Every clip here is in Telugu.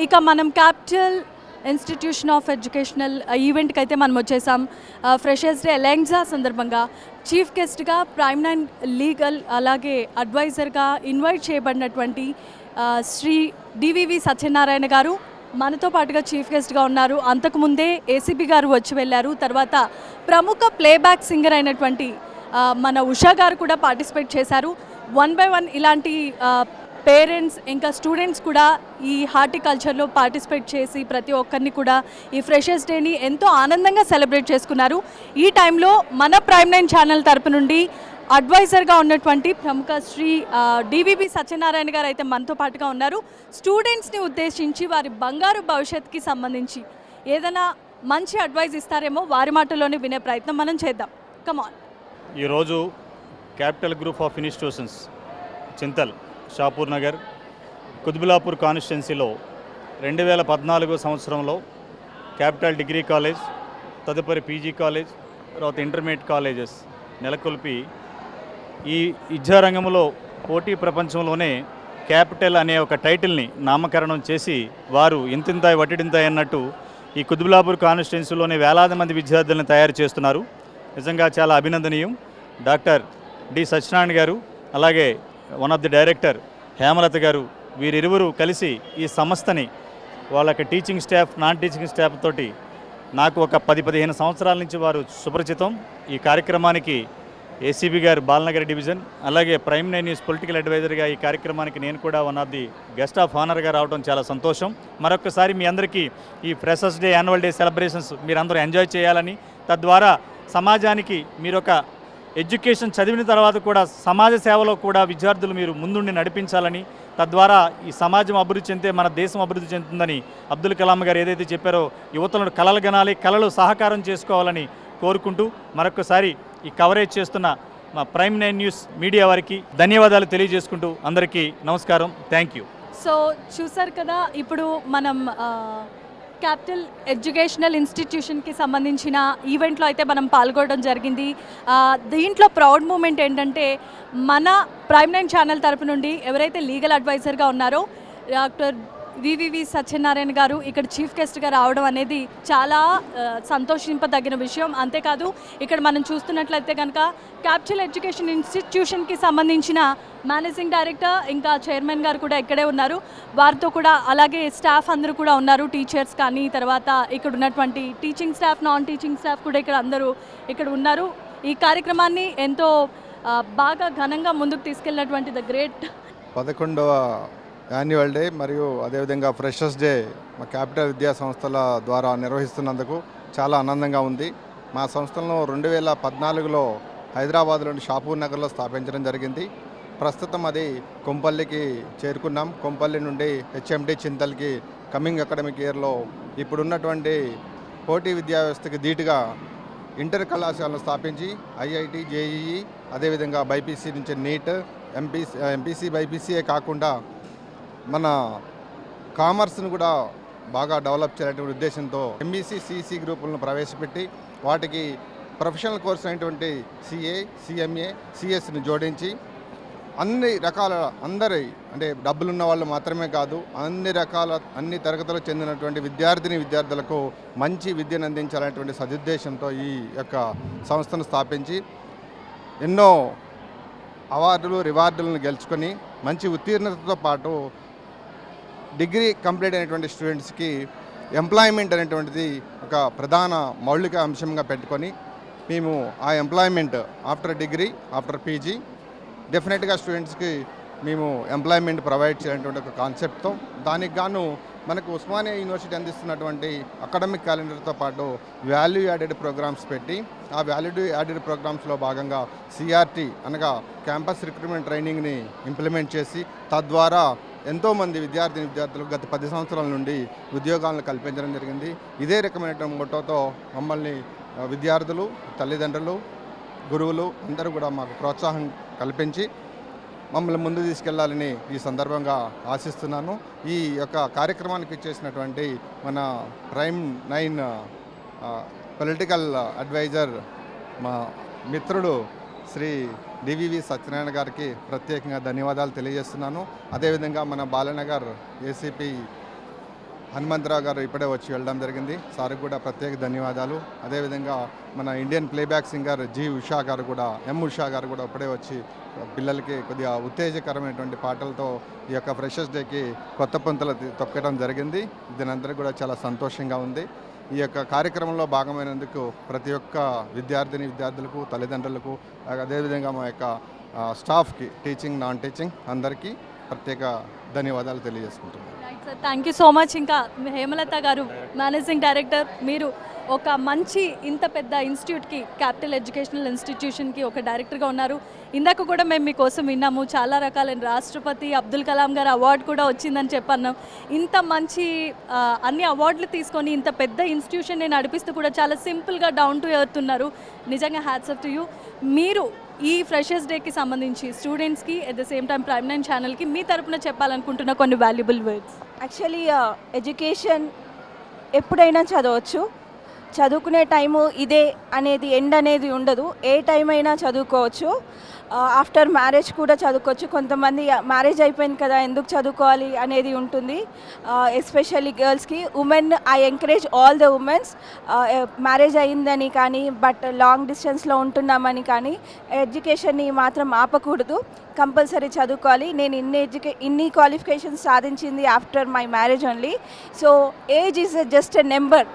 ఇక మనం క్యాపిటల్ ఇన్స్టిట్యూషన్ ఆఫ్ ఎడ్యుకేషనల్ ఈవెంట్కి అయితే మనం వచ్చేసాం. ఫ్రెషర్స్ డే ఎలెంగ్జా సందర్భంగా చీఫ్ గెస్ట్గా ప్రైమ్ నైన్ లీగల్ అలాగే అడ్వైజర్గా ఇన్వైట్ చేయబడినటువంటి శ్రీ డివివి సత్యనారాయణ గారు మనతో పాటుగా చీఫ్ గెస్ట్గా ఉన్నారు. అంతకుముందే ఏసీబీ గారు వచ్చి వెళ్ళారు. తర్వాత ప్రముఖ ప్లేబ్యాక్ సింగర్ అయినటువంటి మన ఉషా గారు కూడా పార్టిసిపేట్ చేశారు. 1 by 1 ఇలాంటి పేరెంట్స్ ఇంకా స్టూడెంట్స్ కూడా ఈ హార్టికల్చర్లో పార్టిసిపేట్ చేసి ప్రతి ఒక్కరిని కూడా ఈ ఫ్రెషర్స్ డేని ఎంతో ఆనందంగా సెలబ్రేట్ చేసుకున్నారు. ఈ టైంలో మన ప్రైమ్ నైన్ ఛానల్ తరపు నుండి అడ్వైజర్గా ఉన్నటువంటి ప్రముఖ శ్రీ డివివి సత్యనారాయణ గారు అయితే మనతో పాటుగా ఉన్నారు. స్టూడెంట్స్ని ఉద్దేశించి వారి బంగారు భవిష్యత్తుకి సంబంధించి ఏదైనా మంచి అడ్వైజ్ ఇస్తారేమో వారి మాటల్లోనే వినే ప్రయత్నం మనం చేద్దాం. కమాన్. ఈరోజు capital group of institutions Chintal, Shapur Nagar, Quthbullapur కాన్స్టిట్యున్సీలో 2014 సంవత్సరంలో క్యాపిటల్ డిగ్రీ కాలేజ్, తదుపరి పీజీ కాలేజ్, తర్వాత ఇంటర్మీడియట్ కాలేజెస్ నెలకొల్పి ఈ విద్యారంగంలో పోటీ ప్రపంచంలోనే క్యాపిటల్ అనే ఒక టైటిల్ని నామకరణం చేసి వారు ఇంతింతాయి వట్టిడింతాయి అన్నట్టు ఈ కుతుబులాపూర్ కాన్స్టిట్యున్సీలోనే వేలాది మంది విద్యార్థులను తయారు చేస్తున్నారు. నిజంగా చాలా అభినందనీయం. డాక్టర్ డి సత్యనారాయణ గారు అలాగే one of the director Hemalatha గారు వీరిరువురు కలిసి ఈ సంస్థని వాళ్ళకి teaching staff, non teaching staff తోటి నాకు ఒక 10-15 సంవత్సరాల నుంచి వారు సుపరిచితం. ఈ కార్యక్రమానికి ఏసీబీ గారు బాలనగర్ డివిజన్ అలాగే ప్రైమ్ నైన్ న్యూస్ పొలిటికల్ అడ్వైజర్గా ఈ కార్యక్రమానికి నేను కూడా one of the guest of ఆనర్గా రావడం చాలా సంతోషం. మరొకసారి మీ అందరికీ ఈ freshers day, annual day celebrations మీరందరూ ఎంజాయ్ చేయాలని, తద్వారా సమాజానికి మీరు ఒక ఎడ్యుకేషన్ చదివిన తర్వాత కూడా సమాజ సేవలో కూడా విద్యార్థులు మీరు ముందుండి నడిపించాలని, తద్వారా ఈ సమాజం అభివృద్ధి చెందితే మన దేశం అభివృద్ధి చెందుతుందని అబ్దుల్ కలాం గారు ఏదైతే చెప్పారో యువతలను కలలు గనాలి, కళలు సహకారం చేసుకోవాలని కోరుకుంటూ మరొకసారి ఈ కవరేజ్ చేస్తున్న మా ప్రైమ్ నైన్ న్యూస్ మీడియా వారికి ధన్యవాదాలు తెలియజేసుకుంటూ అందరికీ నమస్కారం. Thank you. సో చూసారు కదా, ఇప్పుడు మనం క్యాపిటల్ ఎడ్యుకేషనల్ ఇన్స్టిట్యూషన్కి సంబంధించిన ఈవెంట్లో అయితే మనం పాల్గొనడం జరిగింది. దీంట్లో ప్రౌడ్ మూమెంట్ ఏంటంటే మన ప్రైమ్ నైన్ ఛానల్ తరపు నుండి ఎవరైతే లీగల్ అడ్వైజర్గా ఉన్నారో డాక్టర్ వివివి సత్యనారాయణ గారు ఇక్కడ చీఫ్ గెస్ట్గా రావడం అనేది చాలా సంతోషింపదగిన విషయం. అంతేకాదు ఇక్కడ మనం చూస్తున్నట్లయితే కనుక క్యాపిటల్ ఎడ్యుకేషన్ ఇన్స్టిట్యూషన్కి సంబంధించిన మేనేజింగ్ డైరెక్టర్ ఇంకా చైర్మన్ గారు కూడా ఇక్కడే ఉన్నారు. వారితో కూడా అలాగే స్టాఫ్ అందరూ కూడా ఉన్నారు, టీచర్స్ కానీ, తర్వాత ఇక్కడ ఉన్నటువంటి teaching staff, non teaching staff కూడా ఇక్కడ అందరూ ఇక్కడ ఉన్నారు. ఈ కార్యక్రమాన్ని ఎంతో బాగా ఘనంగా ముందుకు తీసుకెళ్ళినటువంటి ద గ్రేట్ 11వ యాన్యువల్ డే మరియు అదేవిధంగా ఫ్రెషర్స్ డే మా క్యాపిటల్ విద్యా సంస్థల ద్వారా నిర్వహిస్తున్నందుకు చాలా ఆనందంగా ఉంది. మా సంస్థలను 2014లో హైదరాబాద్లోని షాపూర్ నగర్లో స్థాపించడం జరిగింది. ప్రస్తుతం అది కొంపల్లికి చేరుకున్నాం. కొంపల్లి నుండి హెచ్ఎండి చింతల్కి కమింగ్ అకాడమిక్ ఇయర్లో ఇప్పుడున్నటువంటి పోటీ విద్యా వ్యవస్థకి ధీటుగా ఇంటర్ కళాశాలను స్థాపించి ఐఐటి, జేఈఈ, అదేవిధంగా బైపీసీ నుంచి నీట్, ఎంపీసీ బైపీసీయే కాకుండా మన కామర్స్ను కూడా బాగా డెవలప్ చేయాలనే ఉద్దేశంతో ఎంఈసీ, సిఈసీ గ్రూపులను ప్రవేశపెట్టి వాటికి ప్రొఫెషనల్ కోర్సు అయినటువంటి సిఏ, సిఎంఏ, సిఎస్ని జోడించి అన్ని రకాల అంటే డబ్బులున్న వాళ్ళు మాత్రమే కాదు, అన్ని తరగతులకు చెందినటువంటి విద్యార్థులకు మంచి విద్యను అందించాలనేటువంటి సదుద్దేశంతో ఈ యొక్క సంస్థను స్థాపించి ఎన్నో అవార్డులు, రివార్డులను గెలుచుకొని మంచి ఉత్తీర్ణతతో పాటు డిగ్రీ కంప్లీట్ అయినటువంటి స్టూడెంట్స్కి ఎంప్లాయ్మెంట్ అనేటువంటిది ఒక ప్రధాన మౌలిక అంశంగా పెట్టుకొని మేము ఆ employment after degree, after PG డెఫినెట్గా స్టూడెంట్స్కి మేము ఎంప్లాయ్మెంట్ ప్రొవైడ్ చేయాలనేటువంటి ఒక కాన్సెప్ట్తో దానికి గాను మనకు ఉస్మానియా యూనివర్సిటీ అందిస్తున్నటువంటి అకాడమిక్ క్యాలెండర్తో పాటు వాల్యూ యాడెడ్ ప్రోగ్రామ్స్ పెట్టి ఆ వాల్యూ యాడెడ్ ప్రోగ్రామ్స్లో భాగంగా సిఆర్టీ అనగా క్యాంపస్ రిక్రూట్మెంట్ ట్రైనింగ్ని ఇంప్లిమెంట్ చేసి తద్వారా ఎంతోమంది విద్యార్థులకు గత 10 సంవత్సరాల నుండి ఉద్యోగాలను కల్పించడం జరిగింది. ఇదే రకమైనటువంటి మోటోతో మమ్మల్ని విద్యార్థులు, తల్లిదండ్రులు, గురువులు అందరూ కూడా మాకు ప్రోత్సాహం కల్పించి మమ్మల్ని ముందు తీసుకెళ్లాలని ఈ సందర్భంగా ఆశిస్తున్నాను. ఈ యొక్క కార్యక్రమానికి చేసినటువంటి మన ప్రైమ్ నైన్ పొలిటికల్ అడ్వైజర్ మా మిత్రుడు శ్రీ డివివి సత్యనారాయణ గారికి ప్రత్యేకంగా ధన్యవాదాలు తెలియజేస్తున్నాను. అదేవిధంగా మన బాలనగర్ ఏసీపీ హనుమంతరావు గారు ఇప్పుడే వచ్చి వెళ్ళడం జరిగింది. సార్కి కూడా ప్రత్యేక ధన్యవాదాలు. అదేవిధంగా మన ఇండియన్ ప్లేబ్యాక్ సింగర్ ఉషా గారు కూడా ఉషా గారు కూడా ఇప్పుడే వచ్చి పిల్లలకి కొద్దిగా ఉత్తేజకరమైనటువంటి పాటలతో ఈ యొక్క ఫ్రెషర్స్ డేకి కొత్త పుంతలు తొక్కడం జరిగింది. దీనందరికీ కూడా చాలా సంతోషంగా ఉంది. ఈ యొక్క కార్యక్రమంలో భాగమైనందుకు ప్రతి ఒక్క విద్యార్థులకు, తల్లిదండ్రులకు, అదేవిధంగా మా యొక్క స్టాఫ్కి, టీచింగ్, నాన్ టీచింగ్ అందరికీ ప్రత్యేక ధన్యవాదాలు తెలియజేసుకుంటున్నాను. Thank you so much. ఇంకా హేమలత గారు, మేనేజింగ్ డైరెక్టర్, మీరు ఒక మంచి ఇంత పెద్ద ఇన్స్టిట్యూట్కి, క్యాపిటల్ ఎడ్యుకేషనల్ ఇన్స్టిట్యూషన్కి ఒక డైరెక్టర్గా ఉన్నారు. ఇందాక కూడా మేము మీకోసం విన్నాము, చాలా రకాలైన రాష్ట్రపతి అబ్దుల్ కలాం గారు అవార్డు కూడా వచ్చిందని చెప్పన్నాం. ఇంత మంచి అన్ని అవార్డులు తీసుకొని ఇంత పెద్ద ఇన్స్టిట్యూషన్ని నడిపిస్తూ కూడా చాలా సింపుల్గా డౌన్ టు ఎర్త్ ఉన్నారు. నిజంగా హ్యాట్స్ ఆఫ్ టు యూ. మీరు ఈ ఫ్రెషర్స్ డేకి సంబంధించి స్టూడెంట్స్కి at the same time prime 9 ఛానల్కి మీ తరపున చెప్పాలనుకుంటున్న కొన్ని వాల్యుబుల్ వర్డ్స్. యాక్చువల్లీ ఎడ్యుకేషన్ ఎప్పుడైనా చదవచ్చు. చదువుకునే టైము ఇదే అనేది ఎండ్ అనేది ఉండదు. ఏ టైం అయినా చదువుకోవచ్చు. ఆఫ్టర్ మ్యారేజ్ కూడా చదువుకోవచ్చు. కొంతమంది మ్యారేజ్ అయిపోయింది కదా ఎందుకు చదువుకోవాలి అనేది ఉంటుంది. ఎస్పెషల్లీ గర్ల్స్కి. Women, I encourage all the womens. Marriage అయిందని కానీ, బట్ లాంగ్ డిస్టెన్స్లో ఉంటున్నామని కానీ ఎడ్యుకేషన్ని మాత్రం ఆపకూడదు. కంపల్సరీ చదువుకోవాలి. నేను ఇన్ని క్వాలిఫికేషన్స్ సాధించింది after my marriage only. So age is just a number.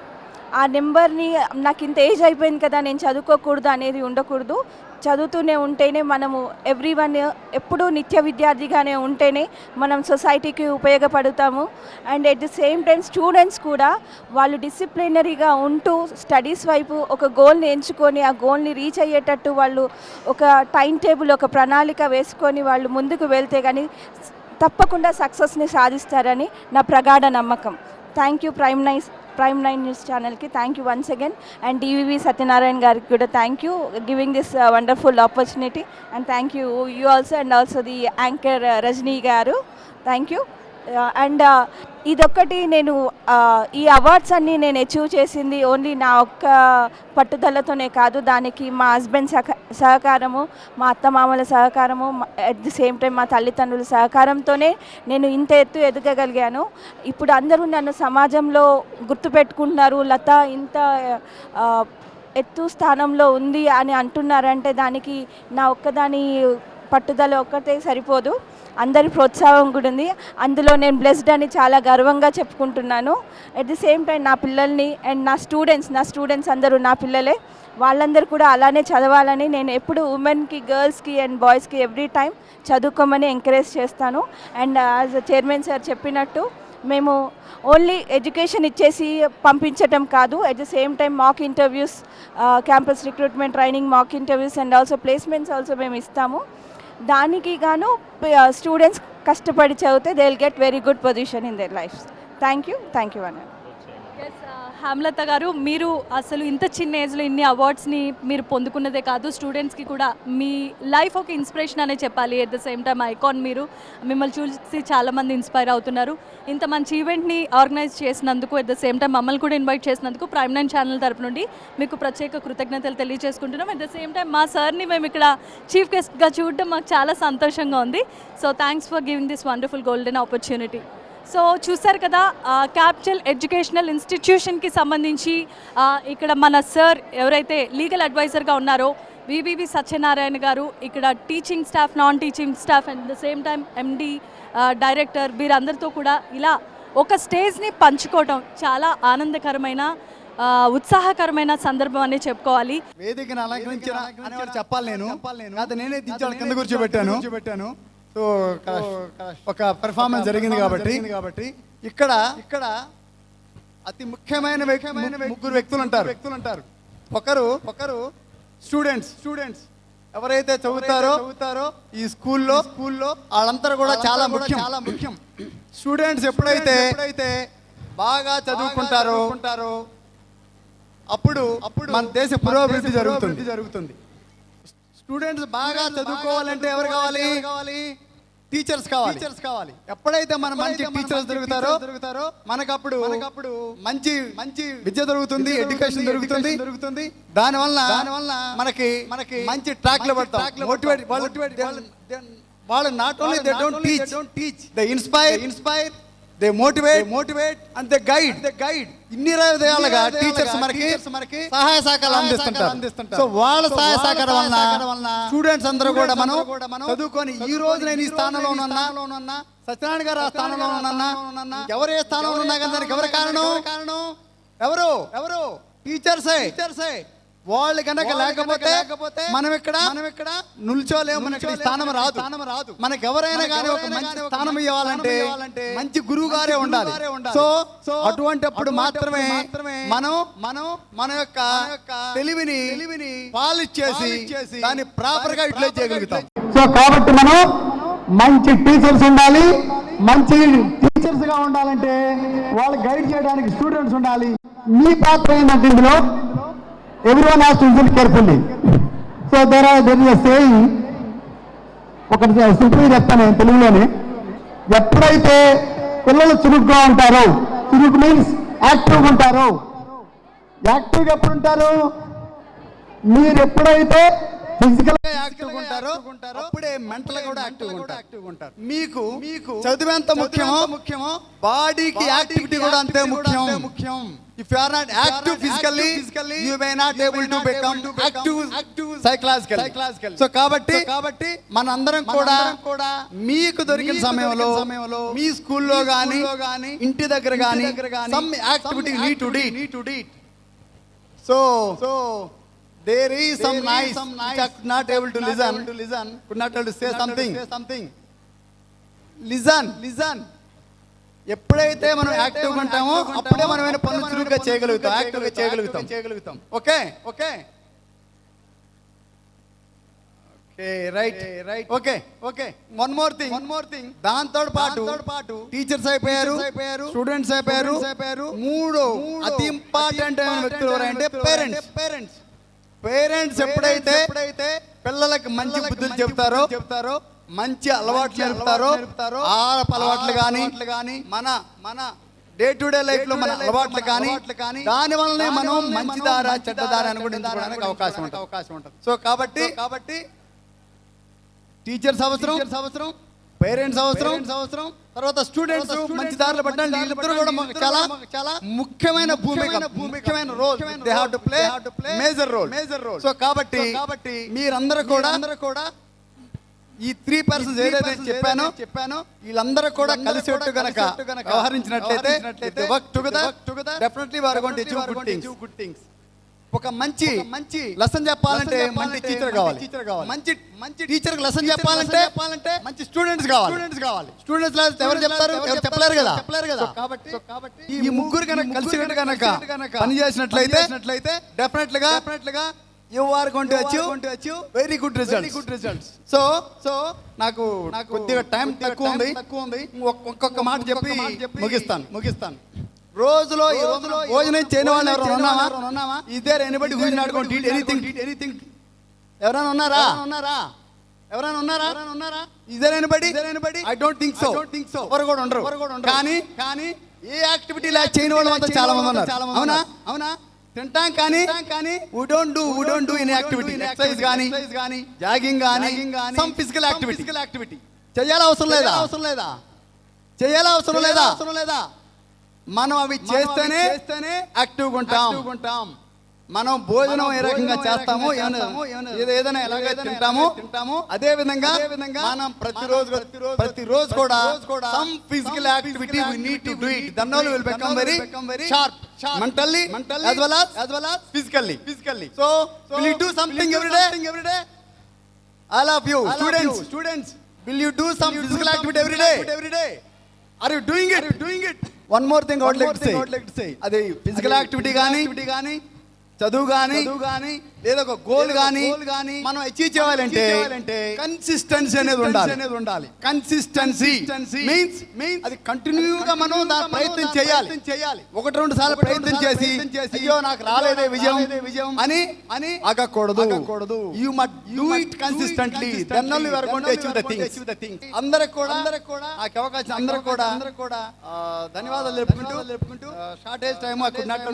ఆ నెంబర్ని నాకు ఇంత ఏజ్ అయిపోయింది కదా నేను చదువుకోకూడదు అనేది ఉండకూడదు. చదువుతూనే ఉంటేనే మనము ఎవ్రీవన్ ఎప్పుడూ నిత్య విద్యార్థిగానే ఉంటేనే మనం సొసైటీకి ఉపయోగపడతాము. And at the same time students కూడా వాళ్ళు డిసిప్లినరీగా ఉంటూ స్టడీస్ వైపు ఒక గోల్ని ఎంచుకొని ఆ గోల్ని రీచ్ అయ్యేటట్టు వాళ్ళు ఒక టైం టేబుల్, ఒక ప్రణాళిక వేసుకొని వాళ్ళు ముందుకు వెళ్తే కానీ తప్పకుండా సక్సెస్ని సాధిస్తారని నా ప్రగాఢ నమ్మకం. థ్యాంక్ యూ ప్రైమ్ 9 న్యూస్ ఛానల్కి thank you once again. And DVV Satyanarayana గారికి కూడా thank you giving this wonderful opportunity. And thank you also, and also the anchor Rajani garu, thank you. And ఇదొక్కటి నేను ఈ అవార్డ్స్ అన్నీ నేను అచీవ్ చేసింది ఓన్లీ నా ఒక్క పట్టుదలతోనే కాదు. దానికి మా హస్బెండ్ సహకారము, మా అత్తమామల సహకారము, అట్ ది సేమ్ టైం మా తల్లిదండ్రుల సహకారంతోనే నేను ఇంత ఎదగగలిగాను. ఇప్పుడు అందరూ నన్ను సమాజంలో గుర్తుపెట్టుకుంటున్నారు. లత ఇంత ఎత్తు స్థానంలో ఉంది అని అంటున్నారంటే దానికి నా ఒక్కదాని పట్టుదల ఒక్కటే సరిపోదు. అందరి ప్రోత్సాహం కూడా ఉంది. అందులో నేను బ్లెస్డ్ అని చాలా గర్వంగా చెప్పుకుంటున్నాను. అట్ ది సేమ్ టైం నా పిల్లల్ని అండ్ నా స్టూడెంట్స్ అందరూ నా పిల్లలే. వాళ్ళందరూ కూడా అలానే చదవాలని నేను ఎప్పుడు ఉమెన్కి, గర్ల్స్కి అండ్ బాయ్స్కి ఎవ్రీ టైం చదువుకోమని ఎంకరేజ్ చేస్తాను. అండ్ యాజ్ చైర్మన్ సార్ చెప్పినట్టు మేము ఓన్లీ ఎడ్యుకేషన్ ఇచ్చేసి పంపించటం కాదు. At the same time mock interviews, campus recruitment training, mock interviews and also placements also మేము ఇస్తాము. దానికి గాను స్టూడెంట్స్ కష్టపడి చదివితే they will get very good position in their life. Thank you అన్న. హేమలత గారు, మీరు అసలు ఇంత చిన్న ఏజ్లో ఇన్ని అవార్డ్స్ని మీరు పొందుకున్నదే కాదు, స్టూడెంట్స్కి కూడా మీ లైఫ్ ఒక ఇన్స్పిరేషన్ అనే చెప్పాలి. At the same time icon మీరు. మిమ్మల్ని చూసి చాలామంది ఇన్స్పైర్ అవుతున్నారు. ఇంత మంచి ఈవెంట్ని ఆర్గనైజ్ చేసినందుకు, ఎట్ ద సేమ్ టైం మమ్మల్ని కూడా ఇన్వైట్ చేసినందుకు ప్రైమ్ 9 ఛానల్ తరపు నుండి మీకు ప్రత్యేక కృతజ్ఞతలు తెలియజేసుకుంటున్నాం. ఎట్ ద సేమ్ టైం మా సార్ని మేము ఇక్కడ చీఫ్ గెస్ట్గా చూడడం మాకు చాలా సంతోషంగా ఉంది. So thanks for giving this wonderful golden opportunity. So చూసారు కదా, క్యాపిటల్ ఎడ్యుకేషనల్ ఇన్స్టిట్యూషన్కి సంబంధించి ఇక్కడ మన సార్ ఎవరైతే లీగల్ అడ్వైజర్గా ఉన్నారో వివివి సత్యనారాయణ గారు, ఇక్కడ teaching staff, non teaching staff and the same time MD, director, వీరందరితో కూడా ఇలా ఒక స్టేజ్ని పంచుకోవడం చాలా ఆనందకరమైన, ఉత్సాహకరమైన సందర్భం అని చెప్పుకోవాలి. వేదికను అలంకరించిన అనేవాడు చెప్పాలి నేను, అది నేనే దించాలి కింద కూర్చోబెట్టాను. సో ఒక పెర్ఫార్మెన్స్ జరిగింది కాబట్టి ఇక్కడ అతి ముఖ్యమైన ముగ్గురు వ్యక్తులు ఉంటారు. ఒకరు స్టూడెంట్స్ ఎవరైతే చదువుతారో ఈ స్కూల్లో వాళ్ళందరూ కూడా చాలా ముఖ్యం. స్టూడెంట్స్ ఎప్పుడైతే బాగా చదువుకుంటారో అప్పుడు మన దేశ పురోభివృద్ధి జరుగుతుంది. స్టూడెంట్స్ బాగా చదువుకోవాలంటే ఎవరు కావాలి? టీచర్స్ కావాలి. ఎప్పుడైతే మన మంచి టీచర్స్ దొరుకుతారో మనకప్పుడు మంచి విద్య దొరుకుతుంది, ఎడ్యుకేషన్ దొరుకుతుంది. దానివల్ల మనకి మంచి ట్రాక్ లో పడతాం. మోటివేట్ వాళ్ళు not only they don't teach, they inspire, they motivate and they guide ఇన్ని విధాలుగా టీచర్స్ మనకి సహాయ సహకారాలు అందిస్తుంటారు. సో వాళ్ళ సహాయ సహకారం వలన స్టూడెంట్స్ అందరూ కూడా మనం చదువుకొని ఈ రోజు నేను ఈ స్థానంలో ఉన్నా, సత్యనారాయణ గారు ఆ స్థానంలో ఉన్నా, ఎవరు ఏ స్థానంలో ఉన్నా కానీ దానికి ఎవరు కారణం? ఎవరు టీచర్సే. వాళ్ళు కనుక లేకపోతే మనం ఇక్కడ నిల్చోలేము, మనకి స్థానం రాదు. మనకి ఎవరైనా కానీ ఒక మంచి స్థానం ఇవ్వాలంటే మంచి గురువు గారే ఉండాలి. సో అటువంటిప్పుడు మాత్రమే మనం మన యొక్క తెలివిని పాలిష్ చేసి దాన్ని ప్రాపర్ గా యూటిలైజ్ చేయగలుగుతాం. సో కాబట్టి మనం మంచి టీచర్స్ ఉండాలి. మంచి టీచర్స్ గా ఉండాలంటే వాళ్ళు గైడ్ చేయడానికి స్టూడెంట్స్ ఉండాలి. మీ పాత్ర ఏంటంటే ఇందులో everyone has to listen carefully. So there is a saying, ఒకటి సింపుల్గా చెప్తాను తెలుగులోనే, ఎప్పుడైతే పిల్లలు చురుగ్గా ఉంటారో, చురుకు మీన్స్ యాక్టివ్గా ఉంటారో, యాక్టివ్గా ఎప్పుడు ఉంటారు? మీరు ఎప్పుడైతే ఫిజికల్ గా యాక్టివ్గా ఉంటారో అప్పుడే మెంటల్ గా కూడా యాక్టివ్గా ఉంటారు. మీకు చదువు ఎంత ముఖ్యమో బాడీకి యాక్టివిటీ కూడా అంతే ముఖ్యం. If you are not active physically, you may not able to become active psychologically. So కాబట్టి మనందరం కూడా మీకు దొరికిన సమయంలో మీ స్కూల్లో గానీ ఇంటి దగ్గర గానీ some activity need to do. So there is some noise which I could not able to listen, could not able to say something. Listen. ఎప్పుడైతే మనం యాక్టివ్గా ఉంటామో అప్పుడే మనం ఏమైనా పనులు చురుగ్గా చేయగలుగుతాం, యాక్టివ్గా చేయగలుగుతాం. Okay right okay one more thing దాంతో పాటు టీచర్స్ అయిపోయారు, స్టూడెంట్స్ అయిపోయారు. మూడు అతి ఇంపార్టెంట్ అయిన వ్యక్తులు ఎవరంటే పేరెంట్స్. ఎప్పుడైతే పిల్లలకి మంచి బుద్ధులు చెప్తారో, మంచి అలవాట్లు నేర్పుతారో, ఆహార అలవాట్లు కానీ మన డే టు డే లైఫ్ లో మన అలవాట్లు కానీ దాని వల్లనే మనం మంచి దారా చెడ్డ దారా అని కూడా ఎంచుకోవడానికి అవకాశం ఉంటుంది. సో కాబట్టి టీచర్స్ అవసరం, పేరెంట్స్ అవసరం, తర్వాత స్టూడెంట్స్ మంచి దారిలో పడ్డానికి వీళ్ళిద్దరూ కూడా చాలా ముఖ్యమైన ముఖ్యమైన role. They have to play major role. So కాబట్టి మీరందరూ కూడా ఈ 3 persons ఏదైతే చెప్పానో వీళ్ళందరూ కూడా కలిసేట్టు గనక వ్యవహరించినట్లయితే work together definitely we are going to achieve good things. ఒక మంచి లెసన్ చెప్పాలంటే మంచి టీచర్ కావాలి. మంచి టీచర్ కి లెసన్ చెప్పాలంటే మంచి స్టూడెంట్స్ కావాలి. స్టూడెంట్స్ ఎవరు చెప్తారు? ఎవరు చెప్పలేరు కదా. కాబట్టి ఈ ముగ్గురు కనుక కలిసినట్టు కనుక పని చేసినట్లయితే డెఫినెట్లీగా you are going to achieve very good results. So నాకు కొద్దిగా టైం తక్కువ ఉంది. ఒక్కొక్క మాట చెప్పి ముగిస్తాను. రోజులో భోజనం చేయని వాళ్ళు ఎవరైనా ఉన్నామా? Is there anybody who is not going to eat anything? ఎవరైనా ఉన్నారా? Is there anybody? I don't think so. ఎవరు కూడా ఉండరు. కానీ ఏ యాక్టివిటీ చేయని వాళ్ళు అంతా చాలా మంది ఉన్నారు. అవునా? తింటాం కానీ we don't do any activity, exercise గానీ జాగింగ్ గానీ some physical activity చేయాలి అవసరం లేదా? మనం అవి చేస్తేనే యాక్టివ్గా ఉంటాం. మనం భోజనం ఏ రకంగా చేస్తామో, ఏదైనా ఎలాగైతే తింటామో అదే విధంగా మనం ప్రతిరోజు కూడా some physical activity we need to do it. Then only we will become very sharp mentally as well as physically. So will you do something every day? All of you students, will you do some physical activity every day? Are you doing it? One more thing I would like to say. అది ఫిజికల్ యాక్టివిటీ గానీ చదువు గానీ లేదా ఒక గోల్ గానీ మనం అచీవ్ చేయాలంటే కన్సిస్టెన్సీ అనేది ఉండాలి. కన్సిస్టెన్సీ మీన్స్ అది కంటిన్యూగా మనం దాని ప్రయత్నం చేయాలి. 1-2 సార్లు ప్రయత్నం చేసి అయ్యో నాకు రాలేదే విజయం అని ఆగకూడదు. You must do it consistently, then only we are going to achieve the things. అందరికి కూడా నాకు అవకాశం అందరికి కూడా ధన్యవాదాలు తెలుపుకుంటూ shortage time I could not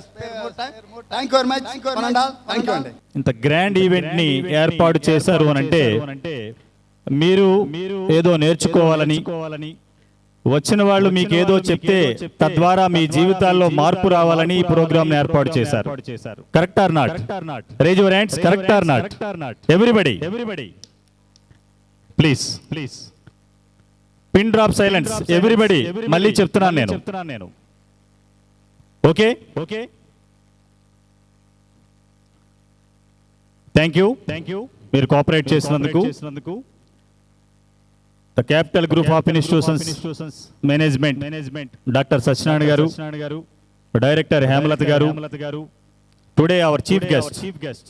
spare more time. Thank you very much. Thank you అండి. ఇంత గ్రాండ్ ఈవెంట్ ని ఏర్పాటు చేశారు అని అంటే మీరు ఏదో నేర్చుకోవాలని వచ్చిన వాళ్ళు మీకు ఏదో చెప్తే తద్వారా మీ జీవితాల్లో మార్పు రావాలని ఈ ప్రోగ్రామ్ ఏర్పాటు చేశారు. Correct or not? Raise your hands. Correct or not? Everybody please pin drop silence everybody. మళ్ళీ చెప్తున్నాను నేను. ఓకే. థ్యాంక్ యూ మీరు కోఆపరేట్ చేసినందుకు. The capital group of institutions management doctor Satyanarayana గారు, డైరెక్టర్ హేమలత గారు, today our chief guest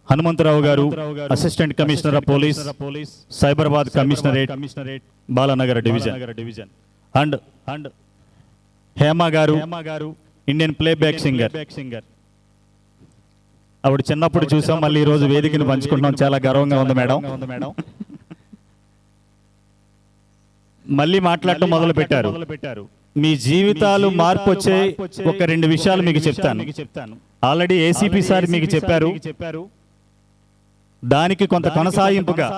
Hanumantharao గారు, assistant commissioner of police, Cyberabad commissionerate, Balanagar division, and Hema గారు, ఇండియన్ ప్లేబ్యాక్ సింగర్. ఆవిడ చిన్నప్పుడు చూసాం, మళ్ళీ ఈ రోజు వేదికను పంచుకుంటున్నాం. చాలా గర్వంగా ఉంది మేడం. మళ్ళీ మాట్లాడటం మొదలు పెట్టారు. మీ జీవితాలు మార్పు వచ్చే ఒక 2 విషయాలు మీకు చెప్తాను. ఆల్రెడీ ఏసీపీ సార్ మీకు చెప్పారు. దానికి కొంత కొనసాగింపుగా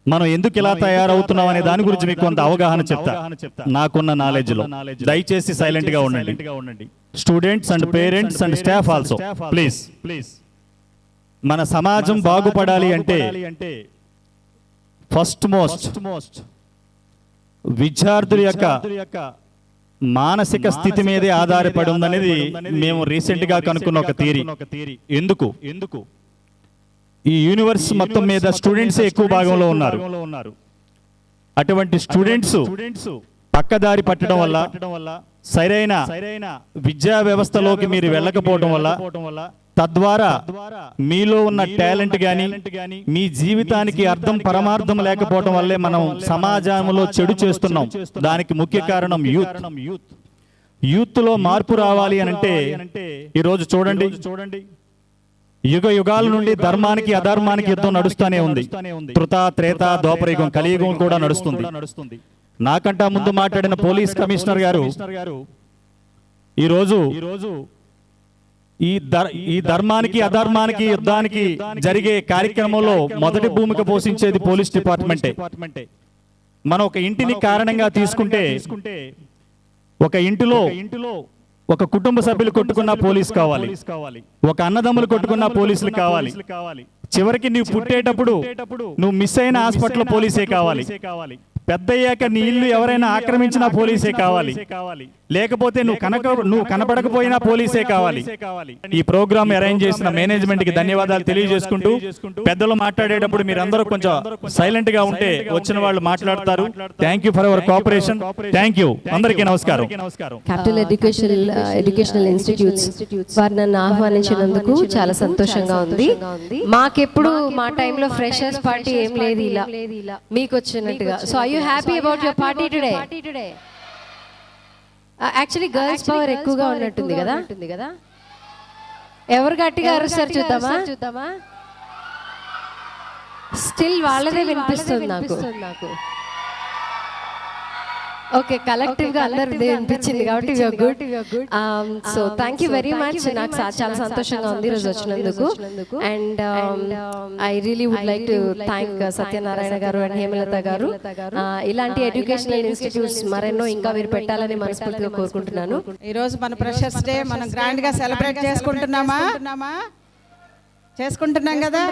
మనం ఎందుకు ఇలా తయారవుతున్నాం అనే దాని గురించి మీకు కొంత అవగాహన చెప్తా నాకున్న నాలెడ్జ్ లో. దయచేసి సైలెంట్ గా ఉండండి. Students and parents and staff also please. మన సమాజం బాగుపడాలి అంటే ఫస్ట్ మోస్ట్ విద్యార్థుల యొక్క మానసిక స్థితి మీదే ఆధారపడి ఉందనేది మేము రీసెంట్ గా కనుక్కున్న ఒక థియరీ. ఎందుకు ఈ యూనివర్స్ మొత్తం మీద స్టూడెంట్స్ ఎక్కువ భాగంలో ఉన్నారు. అటువంటి స్టూడెంట్స్ పక్కదారి పట్టడం వల్ల, సరైన విద్యా వ్యవస్థలోకి మీరు వెళ్ళకపోవడం వల్ల, తద్వారా మీలో ఉన్న టాలెంట్ గాని మీ జీవితానికి అర్థం పరమార్థం లేకపోవడం వల్లే మనం సమాజంలో చెడు చేస్తున్నాం. దానికి ముఖ్య కారణం యూత్ లో మార్పు రావాలి అనంటే ఈరోజు చూడండి, యుగ యుగాల నుండి ధర్మానికి అధర్మానికి యుద్ధం నడుస్తూనే ఉంది. త్రుత, త్రేత, ద్వాపరయుగం, కలియుగం కూడా నడుస్తుంది. నాకంటా ముందు మాట్లాడిన పోలీస్ కమిషనర్ గారు ఈరోజు ఈ ధర్మానికి అధర్మానికి యుద్ధానికి జరిగే కార్యక్రమంలో మొదటి భూమిక పోషించేది పోలీస్ డిపార్ట్మెంటే. మనం ఒక ఇంటిని కారణంగా తీసుకుంటే, ఒక ఇంటిలో ఒక కుటుంబ సభ్యులు కొట్టుకున్న పోలీస్ కావాలి, ఒక అన్నదమ్ములు కొట్టుకున్న పోలీసులు కావాలి, చివరికి నువ్వు పుట్టేటప్పుడు నువ్వు మిస్ అయిన హాస్పిటల్ పోలీసే కావాలి, పెద్దయ్యాక నీ ఇల్లు ఎవరైనా ఆక్రమించినా పోలీసే కావాలి, లేకపోతే నువ్వు కనపడకపోయినా పోలీసే కావాలి. ఈ ప్రోగ్రామ్ అరేంజ్ చేసిన మేనేజ్మెంట్ కి ధన్యవాదాలు తెలియజేసుకుంటూ, పెద్దలు మాట్లాడేటప్పుడు మీరందరూ కొంచెం సైలెంట్ గా ఉంటే వచ్చిన వాళ్ళు మాట్లాడతారు. Thank you for hour cooperation. Thank you. అందరికీ నమస్కారం. క్యాపిటల్ ఎడ్యుకేషనల్ ఇన్స్టిట్యూట్స్ వారు నన్ను ఆహ్వానించినందుకు చాలా సంతోషంగా ఉంది. మాకెప్పుడు మా టైంలో ఫ్రెషర్స్ పార్టీ ఏం లేదు ఇలా మీకు వచ్చినట్టుగా. So are you happy about your party today? Actually girls power ఎక్కువగా ఉన్నట్టుంది కదా. ఎవరు గట్టిగా అరుస్తారు చూద్దామా? స్టిల్ వాళ్ళదే వినిపిస్తుంది నాకు. ఓకే, కలెక్టివ్ గా అందరు వినిపించింది కాబట్టి we are good. So thank you very much. నాకు చాలా సంతోషంగా ఉంది ఈరోజు వచ్చినందుకు. And I really would like to thank Satyanarayana garu and Hemalatha గారు. ఇలాంటి ఎడ్యుకేషనల్ ఇన్స్టిట్యూట్స్ మరెన్నో ఇంకా మీరు పెట్టాలని మనస్ఫూర్తిగా కోరుకుంటున్నాను. ఈ రోజు మన ఫ్రెషర్స్ డే మనం గ్రాండ్ గా సెలబ్రేట్ చేసుకుంటున్నాం కదా.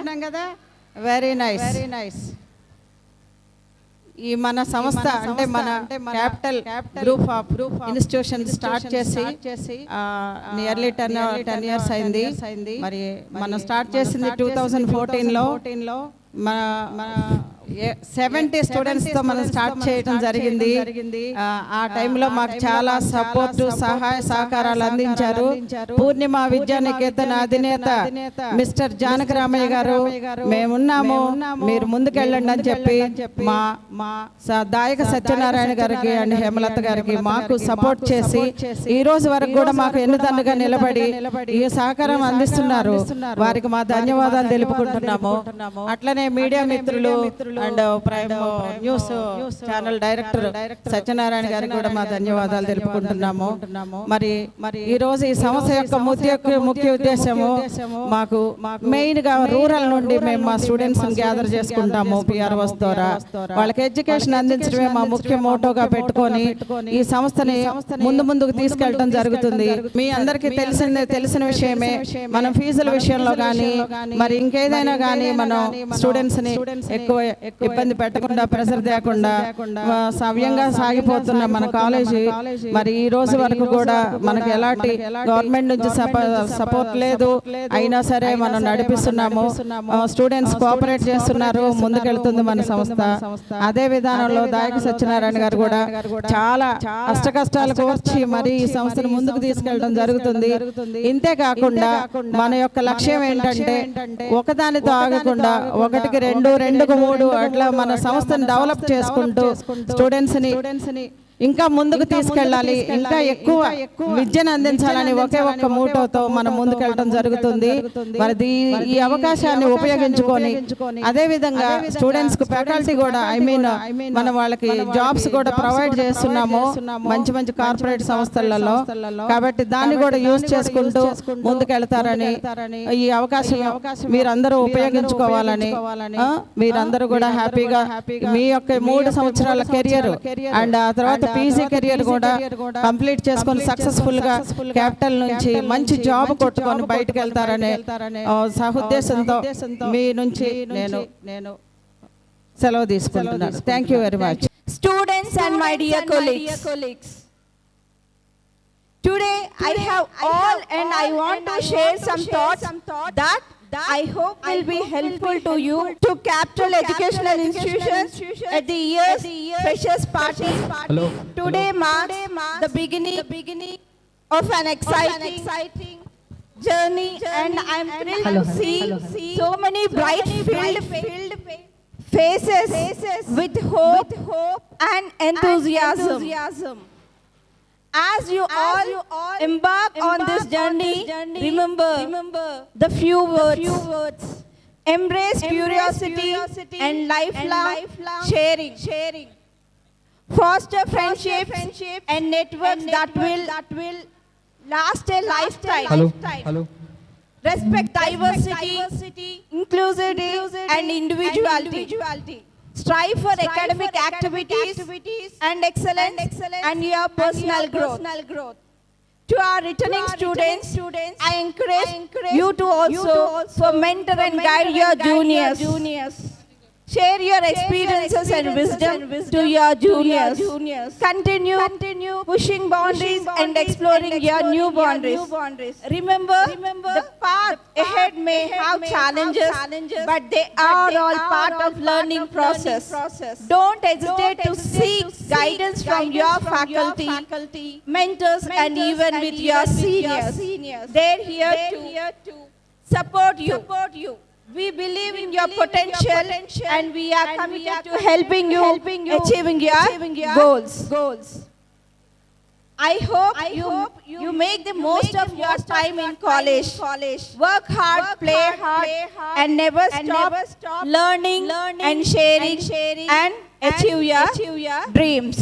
Very nice. ఈ మన సంస్థ అంటే మన capital group of institution start చేసి నియర్లీ 10 years అయింది. మరి మనం స్టార్ట్ చేసింది 2014లో. మన 70 స్టూడెంట్స్తో మనం స్టార్ట్ చేయడం జరిగింది. ఆ టైంలో మాకు చాలా సపోర్ట్, సహాయ సహకారాలు అందించారు. పూర్ణిమ విద్యానికేతన్ అధినేత మిస్టర్ జానకరామయ్య గారు మేమున్నాము, మీరు ముందుకెళ్ళండి అని చెప్పి మా దాయక సత్యనారాయణ గారికి అండ్ హేమలత గారికి మాకు సపోర్ట్ చేసి ఈ రోజు వరకు కూడా మాకు ఎన్నుదన్నుగా నిలబడి ఈ సహకారం అందిస్తున్నారు. వారికి మా ధన్యవాదాలు తెలుపుకుంటున్నాము. అట్లనే మీడియా మిత్రులు and prime news channel director Satyanarayana గారికి కూడా మా ధన్యవాదాలు తెలుపుకుంటున్నాము. మరి ఈ రోజు ఈ సంస్థ యొక్క ముఖ్య ఉద్దేశము మాకు మెయిన్ గా రూరల్ నుండి మేము మా స్టూడెంట్స్ గ్యాదర్ చేసుకుంటాము పిఆర్ఓస్ ద్వారా. వాళ్ళకి ఎడ్యుకేషన్ అందించడమే మా ముఖ్య మోటోగా పెట్టుకొని ఈ సంస్థని ముందుకు తీసుకెళ్ళడం జరుగుతుంది. మీ అందరికీ తెలిసిన విషయమే, మనం ఫీజుల విషయంలో కానీ మరి ఇంకేదైనా కానీ మనం స్టూడెంట్స్ ని ఎక్కువ ఇబ్బంది పెట్టకుండా ప్రెషర్ తేకుండా సవ్యంగా సాగిపోతున్న మన కాలేజీ మరి ఈ రోజు వరకు కూడా మనకి ఎలాంటి గవర్నమెంట్ నుంచి సపోర్ట్ లేదు. అయినా సరే మనం నడిపిస్తున్నాము. స్టూడెంట్స్ కోఆపరేట్ చేస్తున్నారు, ముందుకెళ్తుంది మన సంస్థ. అదే విధానంలో దాయక సత్యనారాయణ గారు కూడా చాలా కష్టాలకు వచ్చి మరి ఈ సంస్థను ముందుకు తీసుకెళ్ళడం జరుగుతుంది. ఇంతే కాకుండా మన యొక్క లక్ష్యం ఏంటంటే ఒకదానితో ఆగకుండా 1కి 2, 2కు 3 అట్లా మన సంస్థను డెవలప్ చేసుకుంటూ స్టూడెంట్స్ ని ఇంకా ముందుకు తీసుకెళ్ళాలి, ఇంకా ఎక్కువ విద్యను అందించాలని ఒకే ఒక్క మూటోతో మనం ముందుకెళ్ళడం జరుగుతుంది. మరి ఈ అవకాశాన్ని ఉపయోగించుకొని అదే విధంగా స్టూడెంట్స్ కు ఫ్యాకల్టీ కూడా మనం వాళ్ళకి జాబ్స్ కూడా ప్రొవైడ్ చేస్తున్నాము మంచి కార్పొరేట్ సంస్థలలో. కాబట్టి దాన్ని కూడా యూజ్ చేసుకుంటూ ముందుకెళ్తారని ఈ అవకాశం మీరందరూ ఉపయోగించుకోవాలని, మీరందరూ కూడా హ్యాపీగా మీ యొక్క 3 సంవత్సరాల కెరియర్ అండ్ ఆ తర్వాత పీజీ కెరియర్ కూడా కంప్లీట్ చేసుకొని సక్సెస్ఫుల్ గా క్యాపిటల్ నుంచి మంచి జాబ్ కొట్టుకొని బయటకు వెళ్తారనే సహుద్దేశంతో మీ నుంచి నేను సెలవు తీసుకుంటున్నాను. Thank you very much. Students and my dear colleagues, today I have all and I want to share some thoughts that I hope will be helpful to you to Capital Educational Institutions at the year's Freshers Party. Today marks the beginning of an exciting journey, and I am thrilled to see so many bright filled faces with hope and enthusiasm. As you all embark on this journey, remember the few words. Embrace curiosity and lifelong sharing. Foster friendship and networks that will last a lifetime. Hello. Respect diversity, inclusivity and individuality. Strive for academic activities and excellence and your personal growth. To our returning students, I encourage you to also mentor and guide your juniors. Share your experiences and wisdom to your juniors. Continue pushing boundaries and exploring your new boundaries. Remember, the path ahead may have challenges, but they are all part of learning process. Don't hesitate to seek guidance from your faculty, mentors, and even with your seniors. They're here to support you. We believe in your potential and we are committed to helping you achieving your goals. I hope you make the most of your time in college. Work hard, play hard, and never stop learning and sharing and achieve your dreams.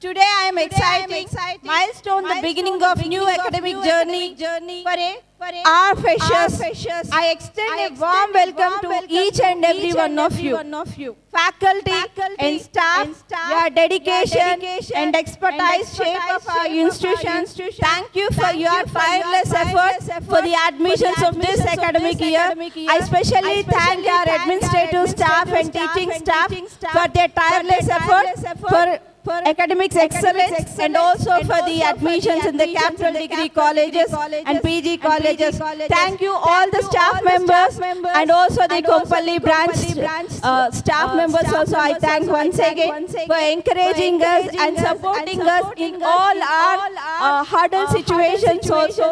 Today I am exciting milestone, the beginning of new academic journey for our freshers. I extend a warm welcome to each and every one of you. Faculty and staff, your dedication and expertise shape of our institutions. Thank you for your tireless efforts for the admissions of this academic year. I especially thank our administrative staff and teaching staff for their tireless efforts for academics excellence and also for the admissions in the Capital Degree colleges and PG colleges. Thank you all the staff members and also the Kompally branch staff members also. I thank once again for encouraging us and supporting us in all our hurdle situations also.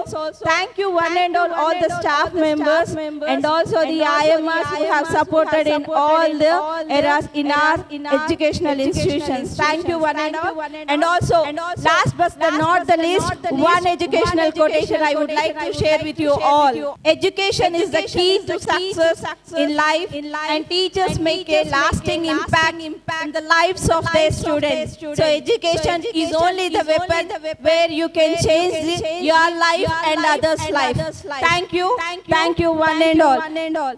Thank you one and all the staff members and also the IMRs who have supported in all the eras in our educational institutions. Thank you one and all. And also, last but not the least, one educational quotation I would like to share with you all. Education is the key to success in life, and teachers make a lasting impact in the lives of their students. So education is only the weapon where you can change your life and others' life. Thank you, one and all.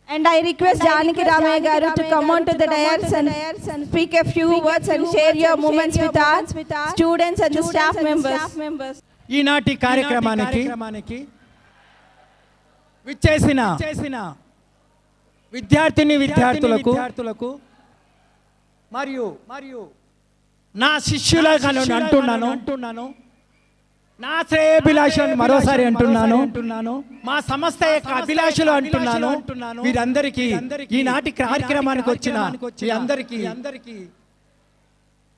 And I request Janaki Ramaya garu to come on to the dais and speak a few words and share your moments with our students and the staff members. ఈనాటి కార్యక్రమానికి విచ్చేసిన విద్యార్థులకు మరియు నా శిష్యులుగా అంటున్నాను, నా శ్రేయోభిలాషులను మరోసారి అంటున్నాను, మా సంస్థ యొక్క అభిలాషులు అంటున్నాను. వీరందరికీ ఈనాటి కార్యక్రమానికి వచ్చిన మీ అందరికీ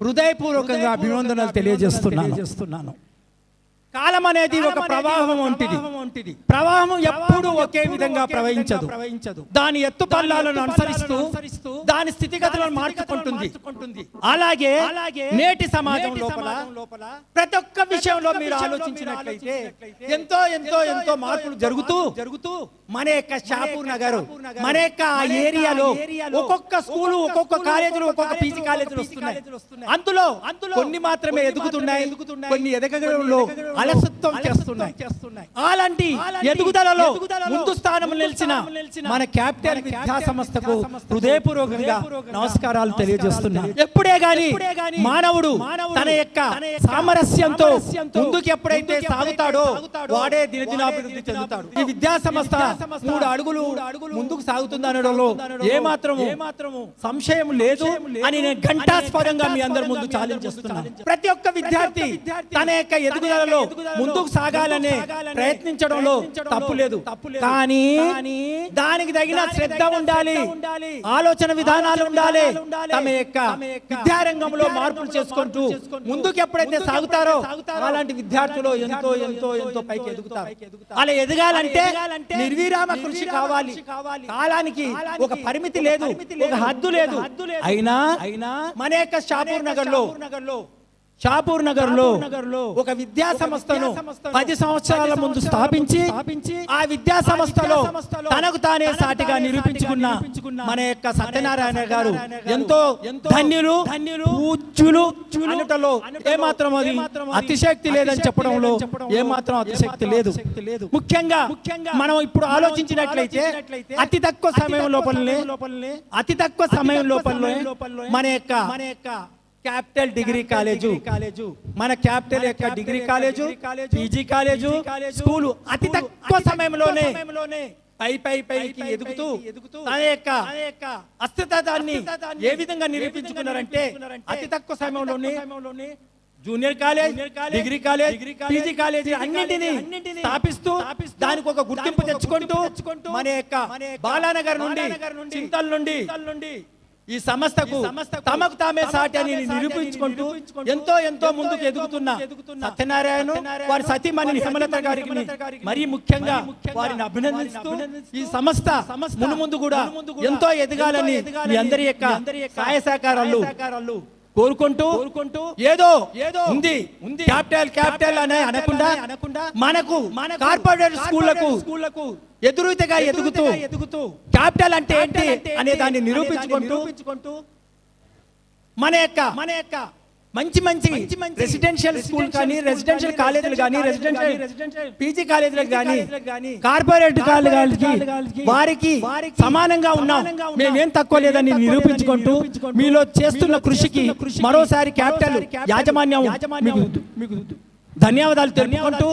హృదయపూర్వకంగా అభినందనలు తెలియజేస్తున్నాను. కాలం అనేది ఒక ప్రవాహం వంటిది. ప్రవాహం ఎప్పుడూ ఒకే విధంగా ప్రవహించదు. దాని ఎత్తుపల్లాలను అనుసరిస్తూ దాని స్థితిగతులను మార్చుకుంటుంది. అలాగే నేటి సమాజం లోపల ప్రతి ఒక్క విషయంలో మీరు ఆలోచించినట్లయితే ఎంతో మార్పులు జరుగుతూ మన యొక్క షాపూర్ నగర్, మన యొక్క ఏరియాలో ఒక్కొక్క స్కూలు, ఒక్కొక్క కాలేజీలు, ఒక్కొక్క పీజీ కాలేజీలు వస్తున్నాయి. అందులో కొన్ని మాత్రమే ఎదుగుతున్నాయి, కొన్ని ఎదగడంలో అలసత్వం చేస్తున్నాయి. అలాంటి ఎదుగుదలలో ముందు స్థానం నిలిచిన మన క్యాపిటల్ విద్యా సంస్థకు హృదయపూర్వకంగా నమస్కారాలు తెలియజేస్తున్నాను. ఎప్పుడే గాని మానవుడు తన యొక్క సామరస్యంతో ముందుకు ఎప్పుడైతే సాగుతాడో వాడే దినదినాభివృద్ధి చెందుతాడు. ఈ విద్యా సంస్థ 3 అడుగులు ముందుకు సాగుతుందనడంలో ఏమాత్రము సంశయం లేదు అని నేను ఘంటాస్పదంగా మీ అందరి ముందు ఛాలెంజ్ చేస్తున్నాను. ప్రతి ఒక్క విద్యార్థి తన యొక్క ఎదుగుదలలో ముందుకు సాగాలనే ప్రయత్నించడంలో తప్పు లేదు. కానీ దానికి తగిన శ్రద్ధ ఉండాలి, ఆలోచన విధానాలు ఉండాలి. తమ యొక్క విద్యారంగంలో మార్పులు చేసుకుంటూ ముందుకు ఎప్పుడైతే సాగుతారో అలాంటి విద్యార్థులు ఎంతో పైకి ఎదుగుతారు. అలా ఎదగాలంటే నిర్విరామ కృషి కావాలి. కాలానికి ఒక పరిమితి లేదు, ఒక హద్దు లేదు. అయినా మన యొక్క షాపూర్ నగర్ లో ఒక విద్యా సంస్థను 10 సంవత్సరాల ముందు స్థాపించి ఆ విద్యా సంస్థలో తనకు తానే సాటిగా నిరూపించుకున్న మన యొక్క సత్యనారాయణ గారు ఎంతో ధన్యులు, పూజ్యులు అనటంలో ఏమాత్రం అది అతిశక్తి లేదని చెప్పడంలో ఏమాత్రం అతిశక్తి లేదు. ముఖ్యంగా మనం ఇప్పుడు ఆలోచించినట్లయితే అతి తక్కువ సమయం లోపలనే మన యొక్క క్యాపిటల్ డిగ్రీ కాలేజు, మన క్యాపిటల్ యొక్క degree college, PG college, school అతి తక్కువ సమయంలోనే పైకి ఎదుగుతూ తన యొక్క అస్తిత్వాన్ని ఏ విధంగా నిరూపించుకున్నారంటే అతి తక్కువ సమయంలోనే junior college, degree college, PG college అన్నింటినీ స్థాపిస్తూ దానికి ఒక గుర్తింపు తెచ్చుకుంటూ మన యొక్క బాలానగర్ నుండి, చింతల్ నుండి ఈ సంస్థకు తమకు తామే సాటి అని నిరూపించుకుంటూ ఎంతో ముందుకు ఎదుగుతున్న సత్యనారాయణ వారి సతీమణి నిహమలత గారికి మరీ ముఖ్యంగా వారిని అభినందిస్తూ ఈ సంస్థ ముందు కూడా ఎంతో ఎదగాలని మీ అందరి యొక్క సహాయ సహకారాలు కోరుకుంటూ ఏదో ఉంది క్యాపిటల్ అనే అనకుండా మనకు కార్పొరేట్ స్కూళ్లకు ఎదురుగా ఎదుగుతూ క్యాపిటల్ అంటే ఏంటి అనే దాన్ని నిరూపించుకుంటూ మన యొక్క మంచి రెసిడెన్షియల్ స్కూల్ కానీ, రెసిడెన్షియల్ కాలేజీలు కానీ, రెసిడెన్షియల్ పీజీ కాలేజీలకు కానీ, కార్పొరేట్ కాలేజీలకి వారికి సమానంగా ఉన్నాం, మేమేం తక్కువ లేదని నిరూపించుకుంటూ మీలో చేస్తున్న కృషికి మరోసారి క్యాపిటల్ యాజమాన్యం మీకు ధన్యవాదాలు తెలుపుకుంటూ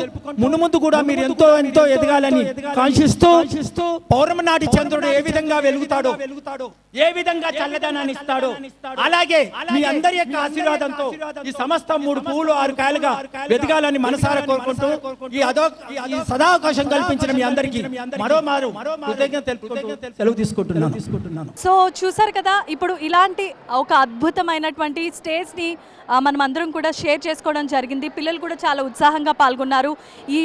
ముందు కూడా మీరు ఎంతో ఎదగాలని కాంక్షిస్తూ పౌర్ణమి నాటి చంద్రుడు ఏ విధంగా వెలుగుతాడో, ఏ విధంగా చల్లదనాన్ని ఇస్తాడో అలాగే మీ అందరి యొక్క ఆశీర్వాదంతో ఈ సమస్త 3 పువ్వులు 6 కాయలుగా ఎదగాలని మనసారా కోరుకుంటూ ఈ సదావకాశం కల్పించిన మీ అందరికీ మరోమారు కృతజ్ఞత తెలుపుకుంటూ సెలవు తీసుకుంటున్నాను. సో చూసారు కదా, ఇప్పుడు ఇలాంటి ఒక అద్భుతమైనటువంటి స్టేజ్ని మనం అందరం కూడా షేర్ చేసుకోవడం జరిగింది. పిల్లలు కూడా చాలా ఉత్సాహంగా పాల్గొన్నారు. ఈ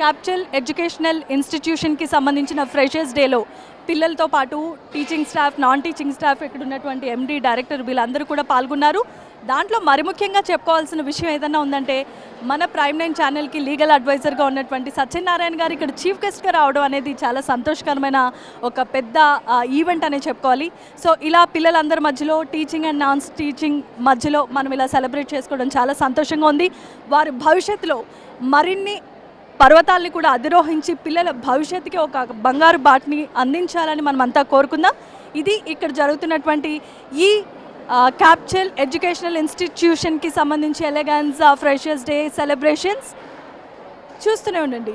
క్యాపిటల్ ఎడ్యుకేషనల్ ఇన్స్టిట్యూషన్కి సంబంధించిన ఫ్రెషర్స్ డేలో పిల్లలతో పాటు teaching staff, non teaching staff, ఇక్కడ ఉన్నటువంటి ఎండి, డైరెక్టర్ వీళ్ళందరూ కూడా పాల్గొన్నారు. దాంట్లో మరి ముఖ్యంగా చెప్పుకోవాల్సిన విషయం ఏదైనా ఉందంటే మన ప్రైమ్ 9 ఛానల్కి లీగల్ అడ్వైజర్గా ఉన్నటువంటి సత్యనారాయణ గారు ఇక్కడ చీఫ్ గెస్ట్గా రావడం అనేది చాలా సంతోషకరమైన ఒక పెద్ద ఈవెంట్ అనే చెప్పుకోవాలి. సో ఇలా పిల్లలందరి మధ్యలో టీచింగ్ అండ్ నాన్ టీచింగ్ మధ్యలో మనం ఇలా సెలబ్రేట్ చేసుకోవడం చాలా సంతోషంగా ఉంది. వారి భవిష్యత్తులో మరిన్ని పర్వతాల్ని కూడా అధిరోహించి పిల్లల భవిష్యత్తుకి ఒక బంగారు బాటని అందించాలని మనం అంతా కోరుకుందాం. ఇది ఇక్కడ జరుగుతున్నటువంటి ఈ క్యాపిటల్ ఎడ్యుకేషనల్ ఇన్స్టిట్యూషన్కి సంబంధించి ఎలెగాన్జా ఫ్రెషర్స్ డే సెలబ్రేషన్స్. చూస్తూనే ఉండండి.